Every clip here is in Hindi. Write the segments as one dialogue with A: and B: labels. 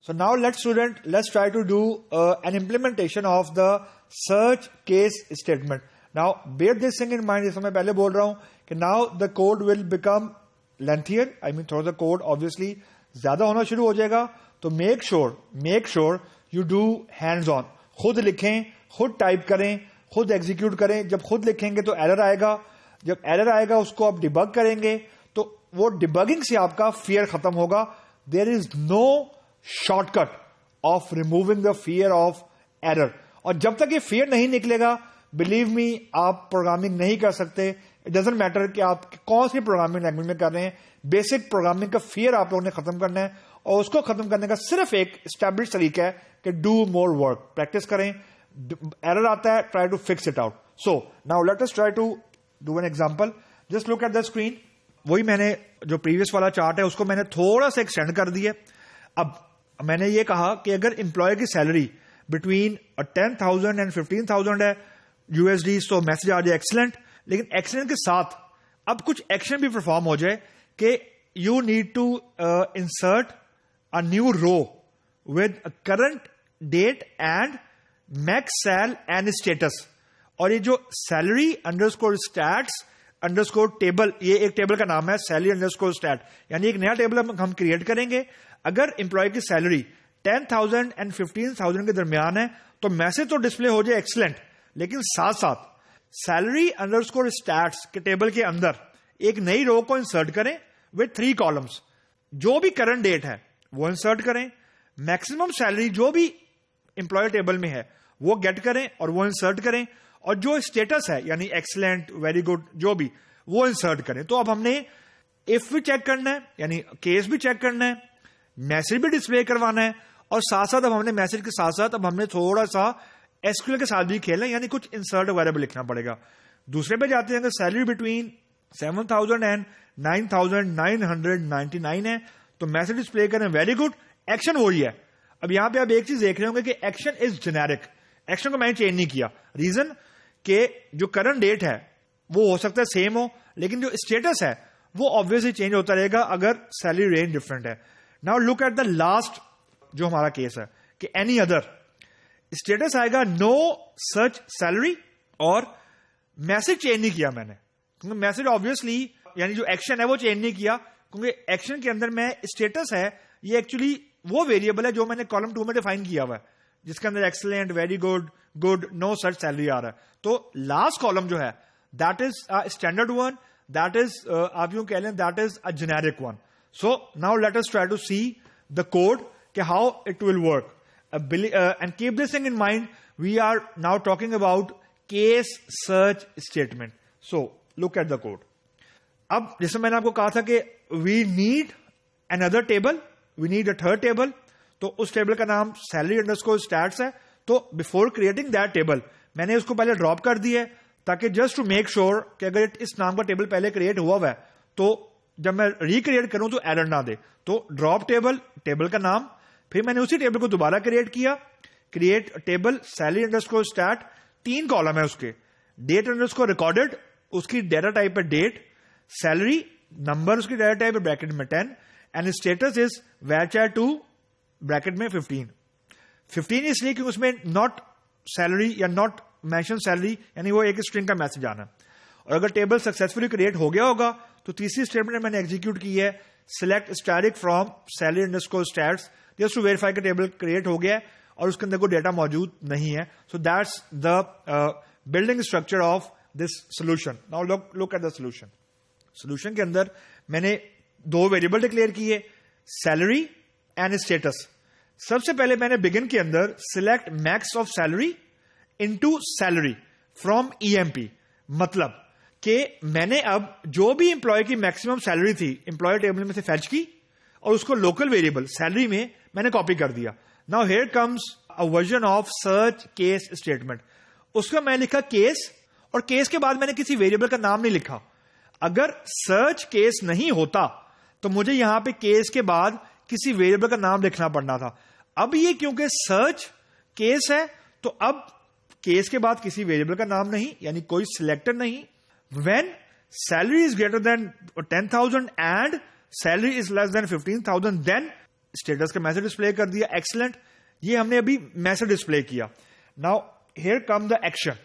A: So now let's try to do an implementation of the search case statement. Now bear this thing in mind, जैसे मैं पहले बोल रहा हूँ कि now the code will become lengthier. I mean थोड़ा सा code obviously ज़्यादा होना शुरू हो जाएगा. तो make sure you do hands on. खुद लिखें, खुद टाइप करें, खुद एग्जीक्यूट करें. जब खुद लिखेंगे तो एरर आएगा. जब एरर आएगा उसको आप डिबग करेंगे तो वो डिबगिंग से आपका फियर खत्म होगा. There is no shortcut of removing the fear of error. और जब तक ये फियर नहीं निकलेगा, बिलीव मी, आप प्रोग्रामिंग नहीं कर सकते. इट डजंट मैटर कि आप कौन सी प्रोग्रामिंग लैंग्वेज में कर रहे हैं. बेसिक प्रोग्रामिंग का फियर आप लोगों ने खत्म करना है, और उसको खत्म करने का सिर्फ एक एस्टैब्लिश तरीका है कि डू मोर वर्क. प्रैक्टिस करें. एरर आता है, try to fix it out. So now let us try to do an example. Just look at the screen. वही मैंने जो प्रीवियस वाला चार्ट है उसको मैंने थोड़ा सा एक्सटेंड कर दिया. अब मैंने ये कहा कि अगर एम्प्लॉय की सैलरी बिटवीन 10,000 एंड 15,000 है यूएसडी, तो मैसेज आ जाए एक्सीलेंट. लेकिन एक्सीलेंट के साथ अब कुछ एक्शन भी परफॉर्म हो जाए कि you need to insert a new row with current date and max sal and status. और ये जो salary underscore stats underscore table, ये एक टेबल का नाम है सैलरी अंडरस्कोर स्टैट, यानी एक नया टेबल हम क्रिएट करेंगे. अगर एम्प्लॉय की सैलरी 10,000 एंड 15,000 के दरमियान है तो मैसेज तो डिस्प्ले हो जाए एक्सीलेंट, लेकिन साथ साथ सैलरी अंडरस्कोर स्टैट्स के टेबल के अंदर एक नई रो को इंसर्ट करें विद 3 कॉलम्स. जो भी करंट डेट है वो इंसर्ट करें, मैक्सिमम सैलरी जो भी एम्प्लॉय टेबल में है वो गेट करें और वो इंसर्ट करें, और जो स्टेटस है यानी एक्सीलेंट, वेरी गुड, जो भी, वो इंसर्ट करें. तो अब हमने इफ भी चेक करना है, यानी केस भी चेक करना है, मैसेज भी डिस्प्ले करवाना है, और साथ साथ अब हमने मैसेज के साथ साथ अब हमने थोड़ा सा एसक्यूएल के साथ भी खेलना है, यानी कुछ इंसर्ट वेरिएबल लिखना पड़ेगा. दूसरे पे जाते हैं, सैलरी बिटवीन 7,000 एंड 9,999 है तो मैसेज डिस्प्ले करें, वेरी गुड, एक्शन वही है. अब यहां पे आप एक चीज देख रहे होंगे कि एक्शन इज जेनेरिक. एक्शन को मैंने चेंज नहीं किया. रीजन के जो करंट डेट है वो हो सकता है सेम हो, लेकिन जो स्टेटस है वो ऑब्वियसली चेंज होता रहेगा अगर सैलरी रेंज डिफरेंट है. Now look at the last जो हमारा केस है कि एनी अदर. स्टेटस आएगा नो सर्च सैलरी, और मैसेज चेंज नहीं किया मैंने, क्योंकि मैसेज ऑब्वियसली यानी जो एक्शन है वो चेंज नहीं किया, क्योंकि एक्शन के अंदर मैं स्टेटस है ये एक्चुअली वो वेरिएबल है जो मैंने कॉलम 2 में डिफाइन किया हुआ है, जिसके अंदर excellent, very good, good, no search salary आ रहा है. तो लास्ट कॉलम जो है that is a standard one, that is आप यूं कह लें that is a generic one. So now let us try to see the code कि how it will work. And keep this thing in mind, we are now talking about case search statement. So look at the code. अब जैसे मैंने आपको कहा था कि we need another table, we need a third table. तो उस टेबल का नाम सैलरी अंडरस्कोर स्टैट्स है. तो बिफोर क्रिएटिंग दैट टेबल मैंने उसको पहले ड्रॉप कर दिया है, ताकि जस्ट टू मेक श्योर कि अगर इस नाम का टेबल पहले क्रिएट हुआ है तो जब मैं रिक्रिएट करूं तो एरर ना दे. तो ड्रॉप टेबल, टेबल का नाम, फिर मैंने उसी टेबल को दोबारा क्रिएट किया, create table salary underscore stat, 3 column है उसके, डेट अंडरस्कोर रिकॉर्डेड, उसकी डेटा टाइप है डेट, सैलरी नंबर उसकी डेटा टाइप है ब्रैकेट में 10, and status is varchar 2 bracket में 15 इसलिए कि उसमें नॉट सैलरी या नॉट मेंशन सैलरी, यानी वो एक स्ट्रिंग का मैसेज आना. और अगर टेबल सक्सेसफुली क्रिएट हो गया होगा तो तीसरी स्टेटमेंट मैंने एग्जीक्यूट की है, select static from salary underscore stats, just to verify का टेबल क्रिएट हो गया है और उसके अंदर कोई डेटा मौजूद नहीं है. So that's the building structure of this solution. Now look at the solution. Solution के अंदर मैंने 2 वेरिएबल डिक्लेयर किए, सैलरी एंड स्टेटस. सबसे पहले मैंने बिगिन के अंदर select max of salary into salary from EMP, मतलब कि मैंने अब जो भी एम्प्लॉय की मैक्सिमम सैलरी थी एम्प्लॉय टेबल में से फैच की और उसको लोकल वेरिएबल सैलरी में मैंने कॉपी कर दिया. Now here comes a version of search case statement. उसका मैं लिखा केस, और केस के बाद मैंने किसी वेरिएबल का नाम नहीं लिखा. अगर सर्च केस नहीं होता तो मुझे यहां पे केस के बाद किसी वेरिएबल का नाम लिखना पड़ना था. अब ये क्योंकि सर्च केस है तो अब केस के बाद किसी वेरिएबल का नाम नहीं, यानी कोई सिलेक्टर नहीं. When salary is greater than 10,000 and salary is less than 15,000, then status का मैसेज डिस्प्ले कर दिया, एक्सीलेंट, ये हमने अभी मैसेज डिस्प्ले किया. Now here come the action.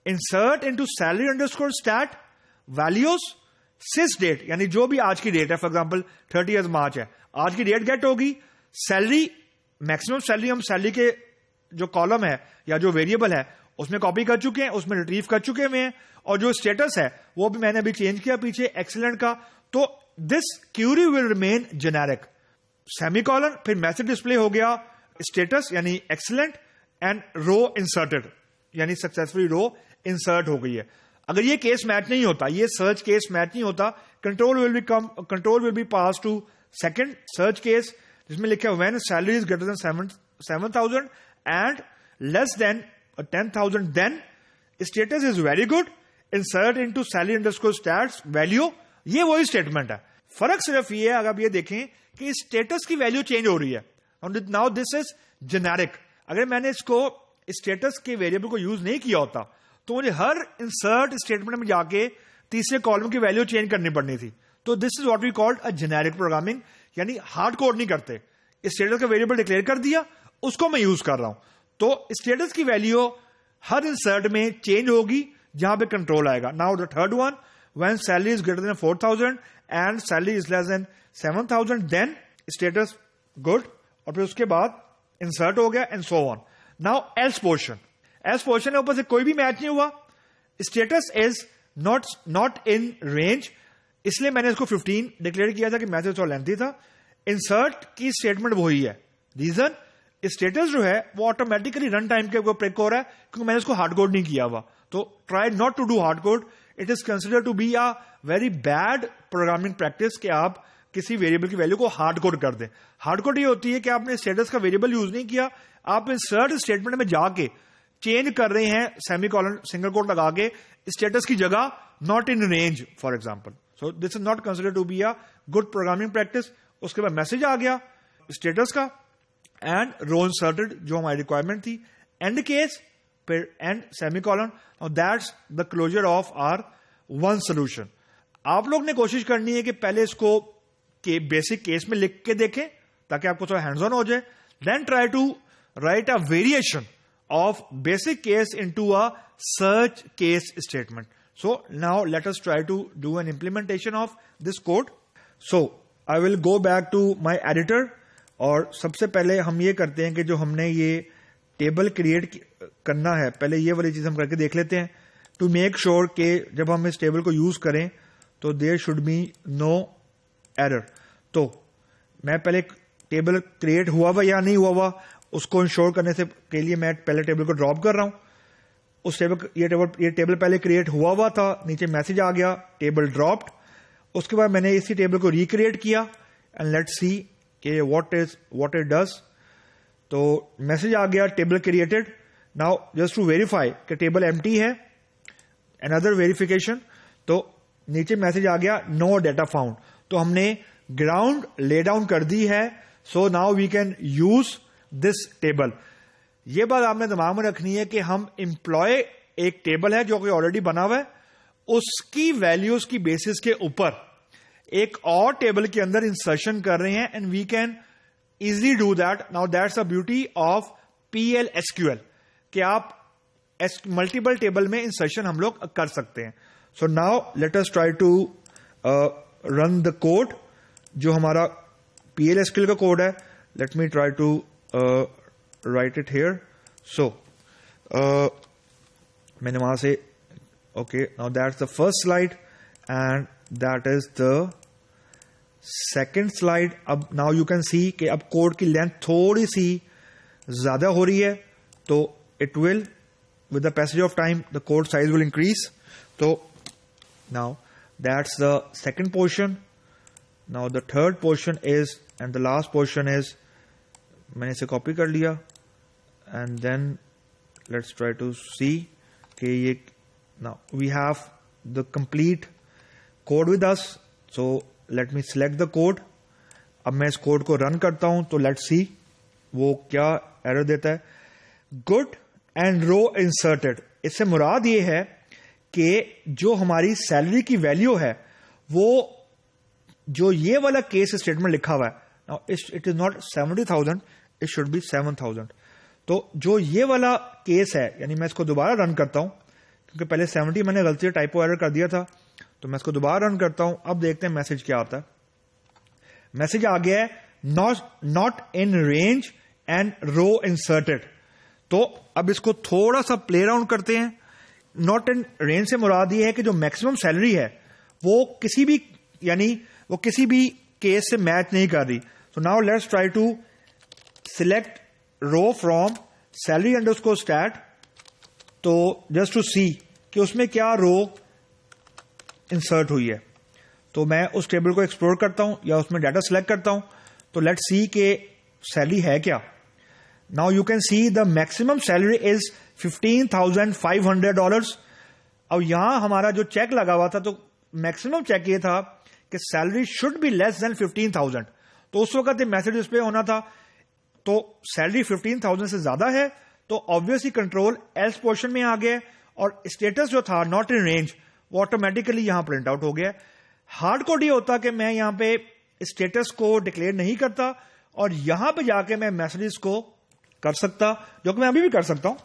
A: Insert into salary underscore stat values sys date, यानी जो भी आज की डेट है, फॉर एग्जांपल 30 मार्च है, आज की डेट गेट होगी. सैलरी, मैक्सिमम सैलरी हम सैलरी के जो कॉलम है या जो वेरिएबल है उसमें कॉपी कर चुके हैं, उसमें रिट्रीव कर चुके हुए हैं, और जो स्टेटस है वो भी मैंने अभी चेंज किया पीछे एक्सीलेंट का. तो this query will remain generic. Semicolon, फिर मैसेज डिस्प्ले हो गया, स्टेटस यानी एक्सीलेंट, एंड रो इंसर्टेड यानी सक्सेसफुली रो इंसर्ट हो गई है. अगर ये केस मैच नहीं होता, ये सर्च केस मैच नहीं होता, control will be pass to second search case जिसमें लिखा है when salary is greater than 7,000 and less than 10,000 then status is very good, insert into salary underscore stats value. ये वही स्टेटमेंट है. फर्क सिर्फ ये है, अगर आप ये देखें कि स्टेटस की वैल्यू चेंज हो रही है. Now this is generic. अगर मैंने इसको स्टेटस के वेरिएबल को यूज नहीं किया होता तो मुझे हर इंसर्ट स्टेटमेंट में जाके तीसरे कॉलम की वैल्यू चेंज करनी पड़नी थी. तो this is what we called a generic programming, यानी हार्ड कोड नहीं करते. स्टेटस का वेरिएबल डिक्लेयर कर दिया, उसको मैं यूज कर रहा हूं. तो स्टेटस की वैल्यू हर इंसर्ट में चेंज होगी जहां पे कंट्रोल आएगा. Now the third one, when salary is greater than 4,000 and salary is less than 7,000 then status good, और फिर उसके बाद इंसर्ट हो गया and so on. Now else portion. Else portion के ऊपर से कोई भी मैच नहीं हुआ, status is not in range, इसलिए मैंने इसको 15 डिक्लेयर किया था कि मैसेज थोड़ा लेंथी था. इंसर्ट की स्टेटमेंट वही है. रीजन, स्टेटस जो है वो ऑटोमेटिकली रन टाइम के ऊपर प्रेक हो रहा है क्योंकि मैंने इसको हार्ड कोड नहीं किया हुआ. तो try not to do hard code. It is consider to be a very bad programming practice कि आप किसी वेरिएबल की वैल्यू को हार्ड कोड कर दें. हार्ड कोड ये होती है कि आपने स्टेटस का वेरिएबल यूज नहीं किया, आप इंसर्ट स्टेटमेंट में जाके चेंज कर रहे हैं सेमीकोलन सिंगल कोट लगा के स्टेटस की जगह not in range for example. So this is not consider to be a good programming practice. उसके बाद मैसेज आ गया स्टेटस का एंड रो इंसर्टेड जो हमारी रिक्वायरमेंट थी, एंड केस, फिर and semicolon. That's the closure of our one solution. आप लोग ने कोशिश करनी है कि पहले इसको के बेसिक केस में लिख के देखें ताकि आपको थोड़ा हैंड्स ऑन हो जाए. Then try to write a variation of basic case into a search case statement. So now let us try to do an implementation of this code. So I will go back to my editor और सबसे पहले हम ये करते हैं कि जो हमने ये टेबल क्रिएट करना है, पहले ये वाली चीज हम करके देख लेते हैं टू मेक श्योर कि जब हम इस टेबल को यूज करें तो there should be no error. तो मैं पहले टेबल क्रिएट हुआ हुआ या नहीं हुआ हुआ उसको इंश्योर करने से के लिए मैं पहले टेबल को ड्रॉप कर रहा हूं. उस टेबल ये टेबल पहले क्रिएट हुआ हुआ था, नीचे मैसेज आ गया टेबल ड्रॉप्ड. उसके बाद मैंने इसी टेबल को रिक्रिएट किया एंड लेट्स सी कि व्हाट इट डज. तो मैसेज आ गया table created. Now just to verify कि टेबल एम्प्टी है, अनदर वेरिफिकेशन, तो नीचे मैसेज आ गया नो डेटा फाउंड. तो हमने ग्राउंड ले डाउन कर दी है. So now we can use this table. यह बात आपने दिमाग में रखनी है कि हम एम्प्लॉय एक टेबल है जो कि ऑलरेडी बना हुआ है, उसकी वैल्यूज की बेसिस के ऊपर एक और टेबल के अंदर इंसर्शन कर रहे हैं and we can easily do that. Now that's the beauty of PL/SQL कि आप मल्टीपल टेबल में इंसर्शन हम लोग कर सकते हैं. So now let us try to run the code जो हमारा PL/SQL का कोड है. Let me try to write it here. So मैंने वहां से okay, now that's the first slide and that is the second slide. अब now you can see कि अब कोड की लेंथ थोड़ी सी ज्यादा हो रही है, तो it will with the passage of time the code size will increase. So now that's the second portion. Now the third portion is and the last portion is मैंने इसे कॉपी कर लिया and then let's try to see कि ये now we have the complete code with us. So let me select the code. अब मैं इस कोड को रन करता हूं तो लेट्स सी वो क्या एरर देता है. गुड एंड रो इंसर्टेड, इससे मुराद ये है कि जो हमारी सैलरी की वैल्यू है वो जो ये वाला केस स्टेटमेंट लिखा हुआ है now it is not 70,000, it should be 7,000। तो जो ये वाला केस है, यानी मैं इसको दोबारा रन करता हूं, क्योंकि पहले 70 मैंने गलती से टाइपो एरर कर दिया था, तो मैं इसको दोबारा रन करता हूं। अब देखते हैं मैसेज क्या आता है। मैसेज आ गया है not in range and row inserted. तो अब इसको थोड़ा सा प्ले अराउंड करते हैं। नॉट इन रेंज से मुराद ये है कि जो मैक्सिमम सैलरी है वो किसी भी, यानी वो किसी भी केस से मैच नहीं कर रही। So now let's try to select row from salary underscore stat, तो जस्ट टू सी कि उसमें क्या रो इंसर्ट हुई है। तो मैं उस टेबल को एक्सप्लोर करता हूं या उसमें डाटा सेलेक्ट करता हूं। तो लेट्स सी के सैलरी है क्या। Now you can see the maximum salary is $15,500। अब यहां हमारा जो चेक लगा हुआ था, तो मैक्सिमम चेक ये था कि salary should be less than 15,000। तो उस वक्त मैसेज डिस्प्ले होना था, तो सैलरी 15,000 से ज्यादा है, तो ऑब्वियसली कंट्रोल एल्स पोर्शन में आ गया और स्टेटस जो था नॉट इन रेंज वो ऑटोमेटिकली यहां प्रिंट आउट हो गया। हार्ड कोड ये होता कि मैं यहां पे स्टेटस को डिक्लेयर नहीं करता और यहां पे जाके मैं मैसेजेस को कर सकता, जो कि मैं अभी भी कर सकता हूं,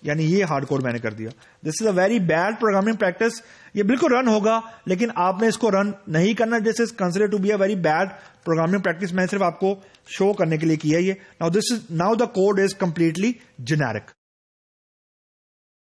A: यानी ये हार्ड कोड मैंने कर दिया। This is a very bad programming practice. ये बिल्कुल रन होगा, लेकिन आपने इसको रन नहीं करना। This is consider to be a very bad programming practice. मैंने सिर्फ आपको शो करने के लिए किया ये। Now the code is completely generic.